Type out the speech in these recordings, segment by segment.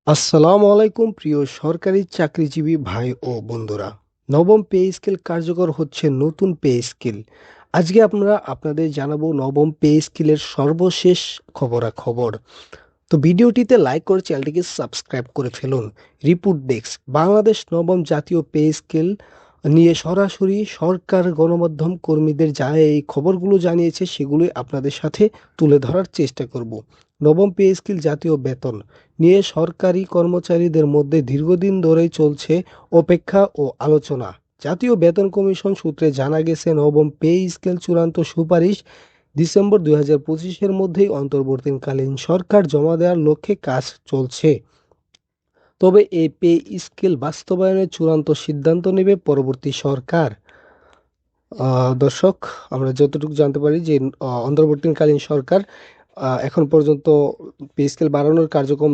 আসসালামু আলাইকুম প্রিয় সরকারি চাকরিজীবী ভাই ও বন্ধুরা। নবম পে স্কেল কার্যকর হচ্ছে নতুন পে স্কেল। আজকে আমরা আপনাদের জানাবো নবম পে স্কেলের সর্বশেষ খবরাখবর। তো ভিডিওটিতে লাইক করে চ্যানেলটিকে সাবস্ক্রাইব করে ফেলুন। রিপোর্ট ডেস্ক বাংলাদেশ নবম জাতীয় পে স্কেল নিয়ে সরাসরি সরকার গণমাধ্যম কর্মীদের যা এই খবরগুলো জানিয়েছে সেগুলোই আপনাদের সাথে তুলে ধরার চেষ্টা করব। নবম পে স্কেল জাতীয় বেতন নিয়ে সরকারি কর্মচারীদের মধ্যে দীর্ঘদিন ধরেই চলছে অপেক্ষা ও আলোচনা। জাতীয় বেতন কমিশন সূত্রে জানা গেছে নবম পে স্কেল চূড়ান্ত সুপারিশ ডিসেম্বর 2025-এর মধ্যেই অন্তর্বর্তীকালীন সরকার জমা দেওয়ার লক্ষ্যে কাজ চলছে। তবে এই পে স্কেল বাস্তবায়নের চূড়ান্ত সিদ্ধান্ত নেবে পরবর্তী সরকার। দর্শক, আমরা যতটুকু জানতে পারি যে অন্তর্বর্তীকালীন সরকার এখন পর্যন্ত পে স্কেল বাড়ানোর কার্যক্রম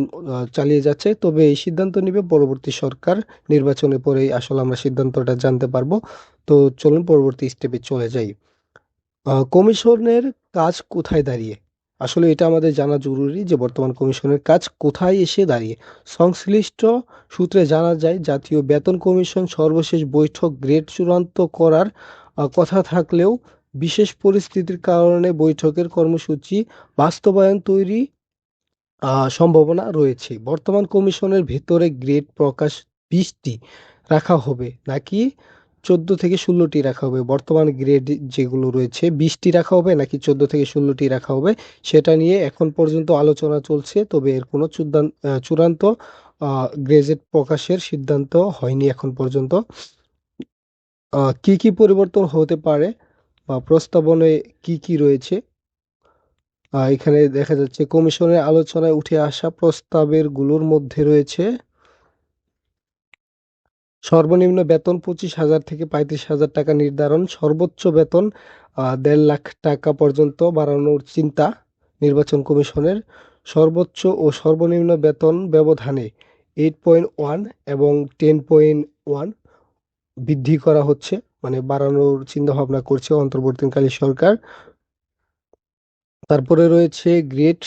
চালিয়ে যাচ্ছে। তবে এই সিদ্ধান্ত নেবে পরবর্তী সরকার। নির্বাচনের পরেই আসলে আমরা সিদ্ধান্তটা জানতে পারবো। তো চলুন পরবর্তী স্টেপে চলে যাই। কমিশনের কাজ কোথায় দাঁড়িয়ে? আসলে এটা আমাদের জানা জরুরি যে বর্তমান কমিশনের কাজ কোথায় এসে দাঁড়িয়ে। সংশ্লিষ্ট সূত্রে জানা যায় জাতীয় বেতন কমিশন সর্বশেষ বৈঠক গ্রেড চূড়ান্ত করার কথা থাকলেও বিশেষ পরিস্থিতির কারণে বৈঠকের কর্মসূচি বাস্তবায়ন তৈরি সম্ভাবনা রয়েছে। বর্তমান কমিশনের ভেতরে গ্রেড প্রকাশ 20টি রাখা হবে নাকি 14 থেকে 16টি রাখা হবে? বর্তমান গ্রেড যেগুলো রয়েছে 20টি রাখা হবে নাকি 14 থেকে 16টি রাখা হবে, সেটা নিয়ে এখন পর্যন্ত আলোচনা চলছে। তবে এর কোনো চূড়ান্ত গেজেট প্রকাশের সিদ্ধান্ত হয়নি এখন পর্যন্ত। কি কি পরিবর্তন হতে পারে বা প্রস্তাবনায় কি কি রয়েছে? এখানে দেখা যাচ্ছে কমিশনের আলোচনায় উঠে আসা প্রস্তাবের গুলোর মধ্যে রয়েছে সর্বনিম্ন বেতন 25,000 থেকে 35,000 টাকা নির্ধারণ, সর্বোচ্চ বেতন 1.5 লাখ টাকা পর্যন্ত বাড়ানোর চিন্তা নির্বাচন কমিশনের, সর্বোচ্চ ও সর্বনিম্ন বেতন ব্যবধানে 8.1 এবং 10.1 বৃদ্ধি করা হচ্ছে, মানে বাড়ানোর চিন্তা ভাবনা করছে অন্তর্বর্তীকালীন সরকার। তারপরে রয়েছে গ্রেড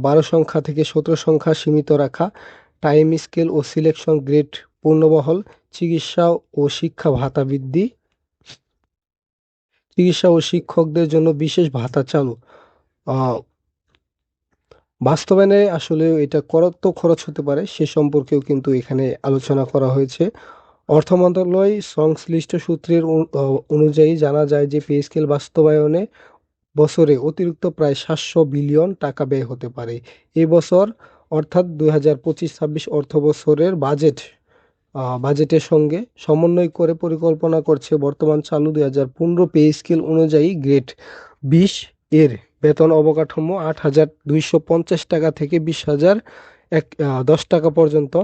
12 সংখ্যা থেকে 17 সংখ্যা সীমিত রাখা, টাইম স্কেল ও সিলেকশন গ্রেড পূর্ণবহাল, চিকিৎসা ও শিক্ষা ভাতা বৃদ্ধি, চিকিৎসা ও শিক্ষকদের জন্য বিশেষ ভাতা চালু। আহ, বাস্তবায়নে আসলে এটা কত খরচ হতে পারে সে সম্পর্কেও কিন্তু এখানে আলোচনা করা হয়েছে। অর্থ মন্ত্রণালয় সংশ্লিষ্ট সূত্রের অনুযায়ী জানা যায় যে পে স্কেল বাস্তবায়নে বছরে অতিরিক্ত প্রায় 700 বিলিয়ন টাকা ব্যয় হতে পারে। এই বছর অর্থাৎ 2025-26 অর্থবছরের বাজেটের সঙ্গে সমন্বয় করে পরিকল্পনা করছে বর্তমান চালু 2015 পে স্কেল অনুযায়ী গ্রেড 20 এর বেতন অবকাঠামো 8,250 টাকা থেকে 20,010 টাকা পর্যন্ত।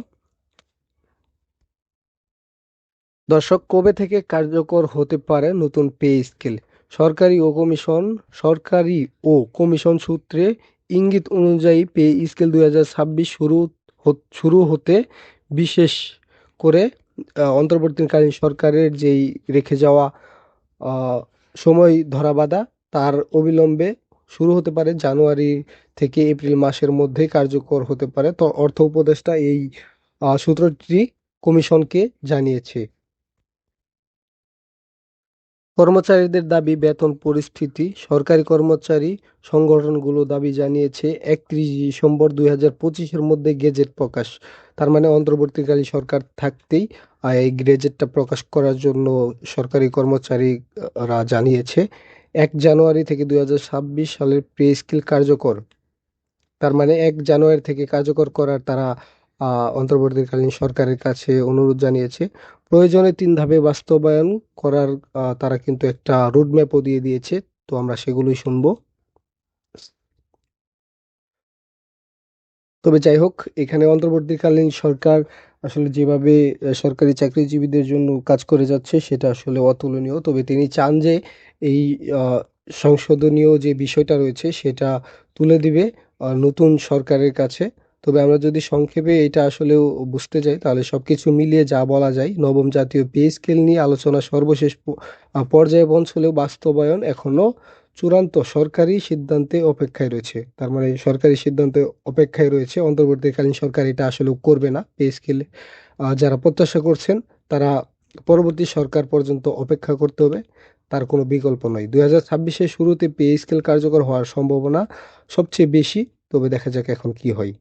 দর্শক, কবে থেকে কার্যকর হতে পারে নতুন পে স্কেল? সরকারি ও কমিশন সূত্রে ইঙ্গিত অনুযায়ী পে স্কেল 2026 শুরু হতে, বিশেষ করে অন্তর্বর্তীকালীন সরকারের যেই রেখে যাওয়া আহ, সময় ধরাবাঁধা, তার অবিলম্বে শুরু হতে পারে। জানুয়ারি থেকে এপ্রিল মাসের মধ্যে কার্যকর হতে পারে। তো অর্থ উপদেষ্টা এই সূত্রটি কমিশনকে জানিয়েছে। কর্মচারীদের দাবি বেতন পরিস্থিতি, সরকারি কর্মচারী সংগঠনগুলো দাবি জানিয়েছে 31 ডিসেম্বর 2025-এর মধ্যে গেজেট প্রকাশ। তার মানে অন্তর্বর্তীকালীন সরকার থাকতেই এই গেজেটটা প্রকাশ করার জন্য সরকারি কর্মচারীরা জানিয়েছে। 1 জানুয়ারি থেকে 2026 সালের পে স্কেল কার্যকর। তার মানে 1 জানুয়ারি থেকে কার্যকর করার তারা অন্তর্বর্তীকালীন সরকারের কাছে অনুরোধ জানিয়েছে। প্রয়োজনে 3 ধাপে বাস্তবায়ন করার তারা কিন্তু একটা রোডম্যাপও দিয়ে দিয়েছে। তো আমরা সেগুলোই শুনবো। তবে যাই হোক, এখানে অন্তর্বর্তীকালীন সরকার আসলে যেভাবে সরকারি চাকরিজীবীদের জন্য কাজ করে যাচ্ছে সেটা আসলে অতুলনীয়। তবে তিনি চান যে এই আহ, সংশোধনীয় যে বিষয়টা রয়েছে সেটা তুলে দিবে নতুন সরকারের কাছে। তবে আমরা যদি সংক্ষেপে এটা আসলেও বুঝতে যাই তাহলে সবকিছু মিলিয়ে যা বলা যায়, নবম জাতীয় পে স্কেল নিয়ে আলোচনা সর্বশেষ পর্যায়ে পৌঁছলেও বাস্তবায়ন এখনো চূড়ান্ত সরকারি সিদ্ধান্তে অপেক্ষায় রয়েছে। তার মানে সরকারি সিদ্ধান্তে অপেক্ষায় রয়েছে। অন্তর্বর্তীকালীন সরকার এটা আসলেও করবে না। পে স্কেল যারা প্রত্যাশা করছেন তারা পরবর্তী সরকার পর্যন্ত অপেক্ষা করতে হবে। তার কোনো বিকল্প নয়। 2026 এর শুরুতে পে স্কেল কার্যকর হওয়ার সম্ভাবনা সবচেয়ে বেশি। তবে দেখা যাক এখন কি হয়।